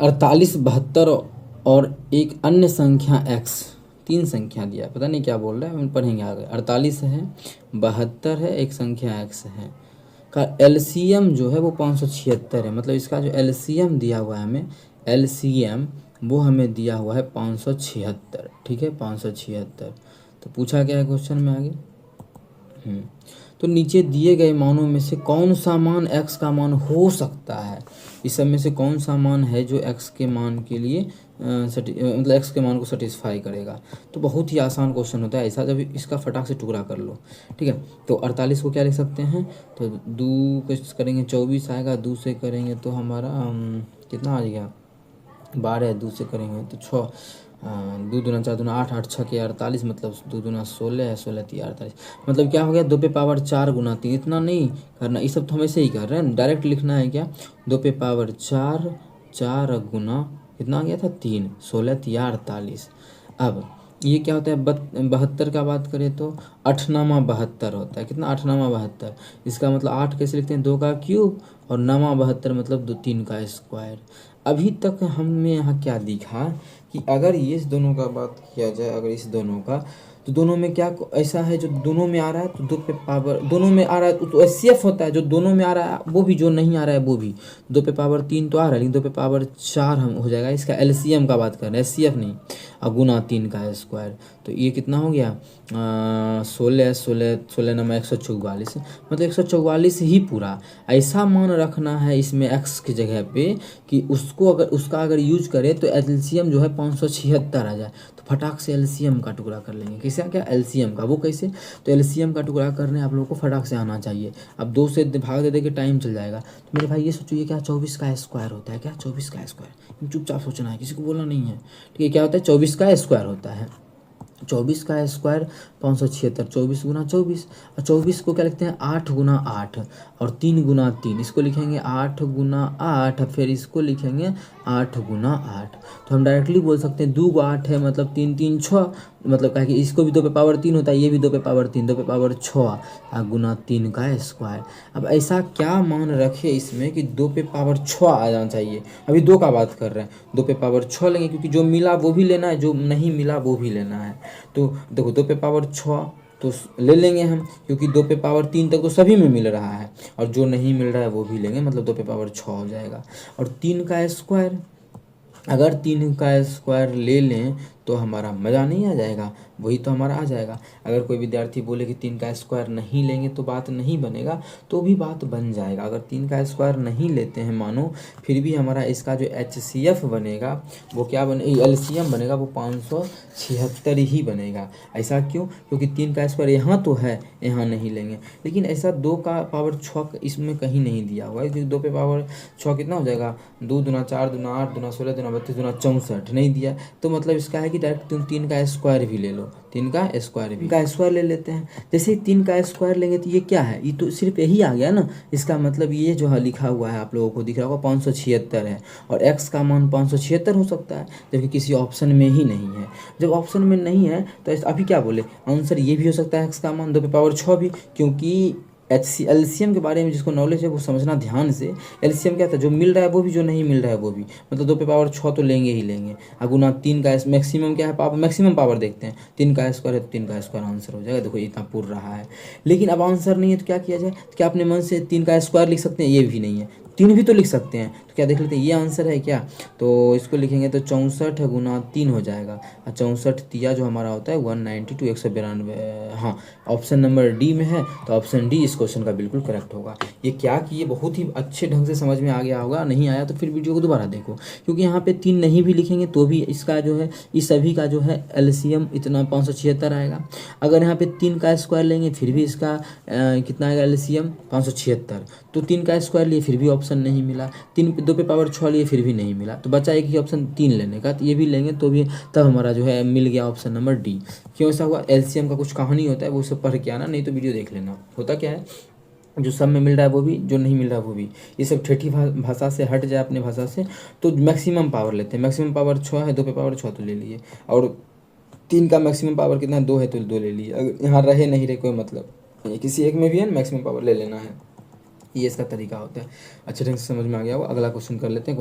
48, 72 और एक अन्य संख्या x, तीन संख्या दिया, पता नहीं क्या बोल रहा है, हम पढ़ेंगे आगे। 48 है, 72 है, एक संख्या x है, का एलसीएम जो है वो 576 है। मतलब इसका जो एलसीएम दिया हुआ है हमें, एलसीएम वो हमें दिया हुआ है 576, ठीक है, 576। तो पूछा क्या है क्वेश्चन में आगे। तो नीचे दिए गए मानों में से कौन सा मान x का मान हो सकता है, इस सब में से कौन सा मान है जो x के मान के लिए मतलब x के मान को सेटिस्फाई करेगा। तो बहुत ही आसान क्वेश्चन होता है ऐसा, जब इसका फटाक से टुकड़ा कर लो, ठीक है। तो 48 को क्या लिख सकते हैं, तो 2 को करेंगे 24 आएगा, 2 से करेंगे तो हमारा कितना आ गया 12, 2 से करेंगे तो 6, 2 दूना 4 दूना 8, 8 6 के 48, मतलब 2 दूना 16 है, 16 3 48, मतलब क्या हो गया 2 पे पावर 4 गुना 3। इतना नहीं करना, ये सब तो हम ऐसे ही कर रहे हैं, डायरेक्ट लिखना है क्या, 2 पे पावर 4, 4 गुना कितना आ गया था 3, 16 3 48। अब ये क्या होता है 72 का बात करें तो 8नामा 72 होता है, कितना 8नामा 72, इसका मतलब 8 कैसे लिखते हैं, 2 का क्यूब, और नामा 72 मतलब 3 का स्क्वायर। अभी तक हमने यहाँ क्या दिखा कि अगर ये इस दोनों का बात किया जाए, अगर इस दोनों का, तो दोनों में क्या ऐसा है जो दोनों में आ रहा है तो 2 पे पावर दोनों में आ रहा है तो एचसीएफ होता है, जो दोनों में आ रहा है वो भी, जो नहीं आ रहा है वो भी। 2 पे पावर 3 तो आ रहा है, लेकिन 2 पे पावर 4 हम हो जाएगा, इसका एलसीएम का बात कर रहे हैं, एचसीएफ नहीं, और गुना 3 का स्क्वायर। तो ये कितना हो गया 16, 16 16 नंबर 144, मतलब 144 ही पूरा। ऐसा मान रखना है इसमें x की जगह पे कि उसको अगर उसका अगर यूज करें तो एलसीएम जो है 576 आ जाए। तो फटाक से एलसीएम का टुकड़ा कर लेंगे, कैसे क्या एलसीएम का, वो कैसे, तो एलसीएम का टुकड़ा करने आप लोगों को फटाक से आना चाहिए। अब 2 से भाग दे के टाइम चल जाएगा। तो मेरे भाई ये सोचो ये क्या 24 का स्क्वायर होता है, क्या 24 का स्क्वायर, चुपचाप सोचना है, किसी को बोलना नहीं है, ठीक है। क्या होता है 24 का स्क्वायर होता है, 24 का स्क्वायर 576, 24 गुना 24, और 24 को क्या लिखते हैं 8 गुना 8, और 3 गुना 3, इसको लिखेंगे 8 गुना 8, फिर इसको लिखेंगे 8 गुना 8। तो हम डायरेक्टली बोल सकते हैं 2 को 8 है, मतलब 3 3 6, मतलब क्या कि इसको भी 2 पे पावर 3 होता है, ये भी 2 पे पावर 3, 2 पे पावर 6 गुना 3 का स्क्वायर। अब ऐसा क्या मान रखे इसमें कि 2 पे पावर 6 आ जाना चाहिए, अभी 2 का बात कर रहे हैं, 2 पे पावर 6 लेंगे क्योंकि जो मिला वो भी लेना है, जो नहीं मिला वो भी लेना है। तो देखो 2 पे पावर 6 तो ले लेंगे हम, क्योंकि 2 पे पावर 3 तक तो सभी में मिल रहा है, और जो नहीं मिल रहा है वो भी लेंगे, मतलब 2 पे पावर 6 हो जाएगा। और 3 का स्क्वायर, अगर 3 का स्क्वायर ले लें तो हमारा मज़ा नहीं आ जाएगा, वही तो हमारा आ जाएगा। अगर कोई विद्यार्थी बोले कि 3 का स्क्वायर नहीं लेंगे तो बात नहीं बनेगा, तो भी बात बन जाएगा। अगर 3 का स्क्वायर नहीं लेते हैं मानो, फिर भी हमारा इसका जो एचसीएफ बनेगा वो क्या बने, एलसीएम बनेगा वो 576 ही बनेगा। ऐसा क्यों, क्योंकि 3 का स्क्वायर यहाँ तो है, यहाँ नहीं लेंगे, लेकिन ऐसा 2 का पावर 6 इसमें कहीं नहीं दिया हुआ है, क्योंकि 2 पे पावर 6 कितना हो जाएगा, 2 दूना 4 दूना 8 दूना 16 दूना 32 दूना 64 नहीं दिया। तो मतलब इसका है कि डायरेक्ट तुम 3 का स्क्वायर भी ले लो, 3 का स्क्वायर भी, का स्क्वायर ले लेते हैं। जैसे ही 3 का स्क्वायर लेंगे तो ये क्या है, ये तो सिर्फ यही आ गया ना, इसका मतलब ये जो है लिखा हुआ है आप लोगों को दिख रहा होगा 576 है, और x का मान 576 हो सकता है, जबकि किसी ऑप्शन में ही नहीं है। जब ऑप्शन में नहीं है तो अभी क्या बोले, आंसर ये भी हो सकता है x का मान 2 पे पावर 6 भी, क्योंकि एलसीएम के बारे में जिसको नॉलेज है वो समझना ध्यान से। एलसीएम क्या था, जो मिल रहा है वो भी, जो नहीं मिल रहा है वो भी, मतलब 2 पे पावर 6 तो लेंगे ही लेंगे। अब गुना 3 का मैक्सिमम क्या है पावर, मैक्सिमम पावर देखते हैं, 3 का स्क्वायर है तो 3 का स्क्वायर आंसर हो जाएगा। देखो इतना पूर रहा है, लेकिन अब आंसर नहीं है तो क्या किया जाए, तो क्या अपने मन से 3 का स्क्वायर लिख सकते हैं, ये भी नहीं है, 3 भी तो लिख सकते हैं। तो क्या देख लेते हैं ये आंसर है क्या, तो इसको लिखेंगे तो 64 गुना 3 हो जाएगा, और 64 तिया जो हमारा होता है 192 192। हाँ, ऑप्शन नंबर डी में है, तो ऑप्शन डी इस क्वेश्चन का बिल्कुल करेक्ट होगा। ये क्या कि ये बहुत ही अच्छे ढंग से समझ में आ गया होगा, नहीं आया तो फिर वीडियो को दोबारा देखो, क्योंकि यहाँ पे 3 नहीं भी लिखेंगे तो भी इसका जो है, इस सभी का जो है एलसीएम इतना 576 आएगा। अगर यहाँ पे 3 का स्क्वायर लेंगे फिर भी इसका कितना आएगा एलसीएम 576। तो 3 का स्क्वायर लिए फिर भी ऑप्शन नहीं मिला, 2 पे पावर 6 लिए फिर भी नहीं मिला, तो बचा एक ही ऑप्शन 3 लेने का, तो ये भी लेंगे तो भी, तब हमारा जो है मिल गया ऑप्शन नंबर डी। क्यों ऐसा हुआ, एलसीएम का कुछ कहानी होता है, वो सब पढ़ के आना, नहीं तो वीडियो देख लेना। होता क्या है, जो सब में मिल रहा है वो भी, जो नहीं मिल रहा है वो भी, ये सब ठेठी भाषा से हट जाए अपने भाषा से, तो मैक्सिमम पावर लेते हैं। मैक्सिमम पावर 6 है, 2 पे पावर 6 तो ले लिए, और 3 का मैक्सिमम पावर कितना 2 है तो 2 ले लिए। अगर यहाँ रहे नहीं रहे कोई मतलब, किसी एक में भी है मैक्सिमम पावर ले लेना है, ये इसका तरीका होता है। अच्छे ढंग से समझ में आ गया हो, अगला क्वेश्चन कर लेते हैं।